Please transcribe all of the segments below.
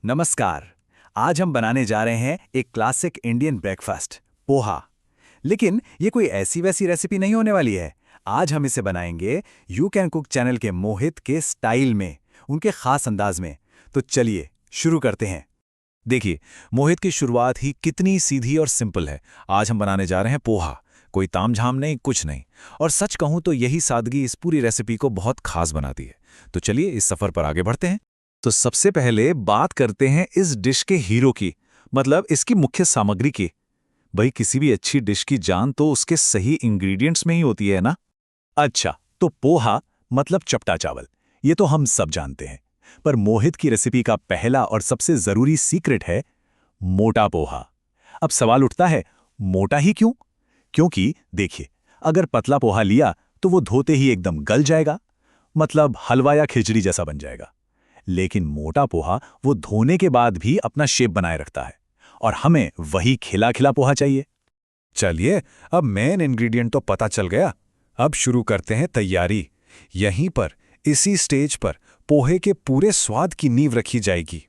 नमस्कार। आज हम बनाने जा रहे हैं एक क्लासिक इंडियन ब्रेकफास्ट, पोहा। लेकिन ये कोई ऐसी वैसी रेसिपी नहीं होने वाली है। आज हम इसे बनाएंगे यू कैन कुक चैनल के मोहित के स्टाइल में, उनके खास अंदाज में। तो चलिए शुरू करते हैं। देखिए, मोहित की शुरुआत ही कितनी सीधी और सिंपल है। आज हम बनाने जा रहे हैं पोहा। कोई तामझाम नहीं, कुछ नहीं। और सच कहूं तो यही सादगी इस पूरी रेसिपी को बहुत खास बनाती है। तो चलिए इस सफर पर आगे बढ़ते हैं। तो सबसे पहले बात करते हैं इस डिश के हीरो की, मतलब इसकी मुख्य सामग्री की। भाई, किसी भी अच्छी डिश की जान तो उसके सही इंग्रेडिएंट्स में ही होती है ना। अच्छा, तो पोहा मतलब चपटा चावल, ये तो हम सब जानते हैं। पर मोहित की रेसिपी का पहला और सबसे जरूरी सीक्रेट है मोटा पोहा। अब सवाल उठता है, मोटा ही क्यों? क्योंकि देखिए, अगर पतला पोहा लिया तो वो धोते ही एकदम गल जाएगा, मतलब हलवा या खिचड़ी जैसा बन जाएगा। लेकिन मोटा पोहा वो धोने के बाद भी अपना शेप बनाए रखता है, और हमें वही खिला खिला पोहा चाहिए। चलिए, अब मेन इंग्रेडिएंट तो पता चल गया। अब शुरू करते हैं तैयारी। यहीं पर, इसी स्टेज पर पोहे के पूरे स्वाद की नींव रखी जाएगी।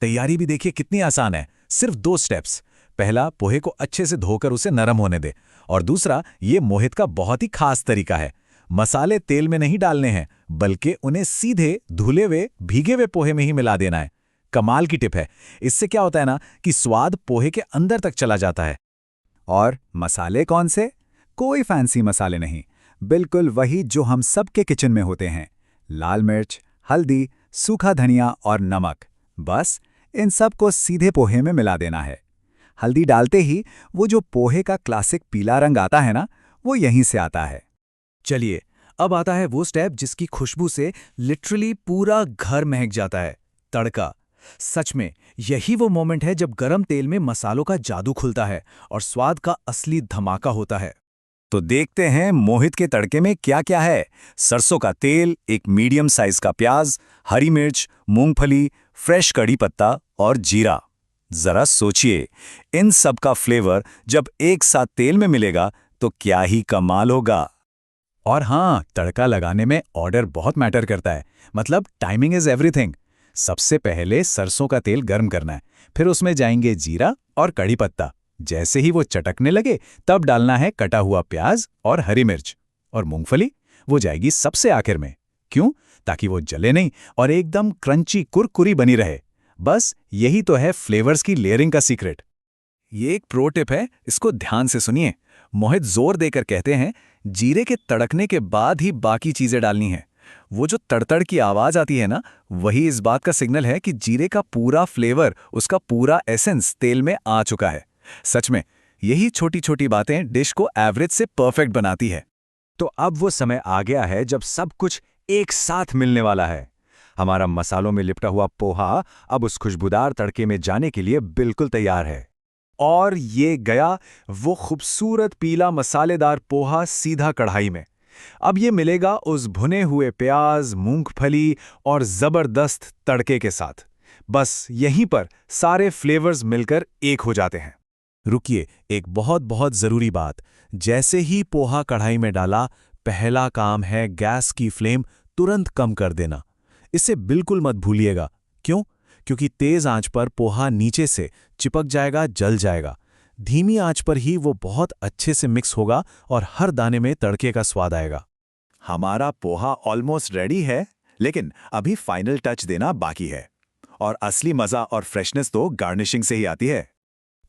तैयारी भी देखिए कितनी आसान है, सिर्फ 2 स्टेप्स। पहला, पोहे को अच्छे से धोकर उसे नरम होने दे। और दूसरा, ये मोहित का बहुत ही खास तरीका है। मसाले तेल में नहीं डालने हैं, बल्कि उन्हें सीधे धुले हुए भीगे हुए पोहे में ही मिला देना है। कमाल की टिप है। इससे क्या होता है ना कि स्वाद पोहे के अंदर तक चला जाता है। और मसाले कौन से? कोई फैंसी मसाले नहीं, बिल्कुल वही जो हम सबके किचन में होते हैं। लाल मिर्च, हल्दी, सूखा धनिया और नमक। बस इन सब को सीधे पोहे में मिला देना है। हल्दी डालते ही वो जो पोहे का क्लासिक पीला रंग आता है ना, वो यहीं से आता है। चलिए, अब आता है वो स्टेप जिसकी खुशबू से लिटरली पूरा घर महक जाता है, तड़का। सच में यही वो मोमेंट है जब गरम तेल में मसालों का जादू खुलता है और स्वाद का असली धमाका होता है। तो देखते हैं मोहित के तड़के में क्या क्या है। सरसों का तेल, एक मीडियम साइज का प्याज, हरी मिर्च, मूंगफली, फ्रेश कड़ी पत्ता और जीरा। जरा सोचिए, इन सब का फ्लेवर जब एक साथ तेल में मिलेगा तो क्या ही कमाल होगा। और हाँ, तड़का लगाने में ऑर्डर बहुत मैटर करता है, मतलब टाइमिंग इज एवरीथिंग। सबसे पहले सरसों का तेल गर्म करना है, फिर उसमें जाएंगे जीरा और कड़ी पत्ता। जैसे ही वो चटकने लगे तब डालना है कटा हुआ प्याज और हरी मिर्च। और मूंगफली वो जाएगी सबसे आखिर में। क्यों? ताकि वो जले नहीं और एकदम क्रंची कुरकुरी बनी रहे। बस यही तो है फ्लेवर्स की लेयरिंग का सीक्रेट। ये एक प्रो टिप है, इसको ध्यान से सुनिए। मोहित जोर देकर कहते हैं, जीरे के तड़कने के बाद ही बाकी चीजें डालनी है। वो जो तड़तड़ की आवाज आती है ना, वही इस बात का सिग्नल है कि जीरे का पूरा फ्लेवर, उसका पूरा एसेंस तेल में आ चुका है। सच में यही छोटी छोटी बातें डिश को एवरेज से परफेक्ट बनाती है। तो अब वो समय आ गया है जब सब कुछ एक साथ मिलने वाला है। हमारा मसालों में लिपटा हुआ पोहा अब उस खुशबूदार तड़के में जाने के लिए बिल्कुल तैयार है। और ये गया वो खूबसूरत पीला मसालेदार पोहा सीधा कढ़ाई में। अब ये मिलेगा उस भुने हुए प्याज, मूंगफली और जबरदस्त तड़के के साथ। बस यहीं पर सारे फ्लेवर्स मिलकर एक हो जाते हैं। रुकिए, एक बहुत बहुत जरूरी बात। जैसे ही पोहा कढ़ाई में डाला, पहला काम है गैस की फ्लेम तुरंत कम कर देना। इसे बिल्कुल मत भूलिएगा। क्यों? क्योंकि तेज आंच पर पोहा नीचे से चिपक जाएगा, जल जाएगा। धीमी आंच पर ही वो बहुत अच्छे से मिक्स होगा और हर दाने में तड़के का स्वाद आएगा। हमारा पोहा ऑलमोस्ट रेडी है, लेकिन अभी फाइनल टच देना बाकी है। और असली मजा और फ्रेशनेस तो गार्निशिंग से ही आती है।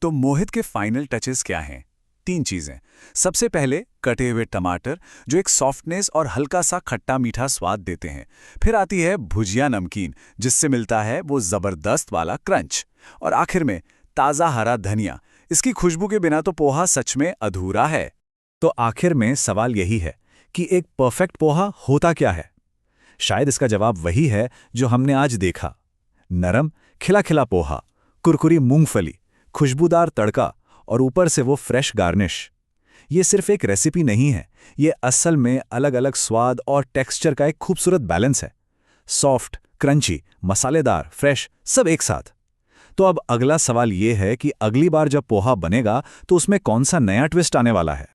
तो मोहित के फाइनल टचेस क्या हैं? 3 चीजें। सबसे पहले कटे हुए टमाटर, जो एक सॉफ्टनेस और हल्का सा खट्टा मीठा स्वाद देते हैं। फिर आती है भुजिया नमकीन, जिससे मिलता है वो जबरदस्त वाला क्रंच। और आखिर में ताजा हरा धनिया। इसकी खुशबू के बिना तो पोहा सच में अधूरा है। तो आखिर में सवाल यही है कि एक परफेक्ट पोहा होता क्या है? शायद इसका जवाब वही है जो हमने आज देखा। नरम खिला खिला पोहा, कुरकुरी मूंगफली, खुशबूदार तड़का और ऊपर से वो फ्रेश गार्निश। ये सिर्फ एक रेसिपी नहीं है, ये असल में अलग अलग स्वाद और टेक्सचर का एक खूबसूरत बैलेंस है। सॉफ्ट, क्रंची, मसालेदार, फ्रेश, सब एक साथ। तो अब अगला सवाल ये है कि अगली बार जब पोहा बनेगा तो उसमें कौन सा नया ट्विस्ट आने वाला है?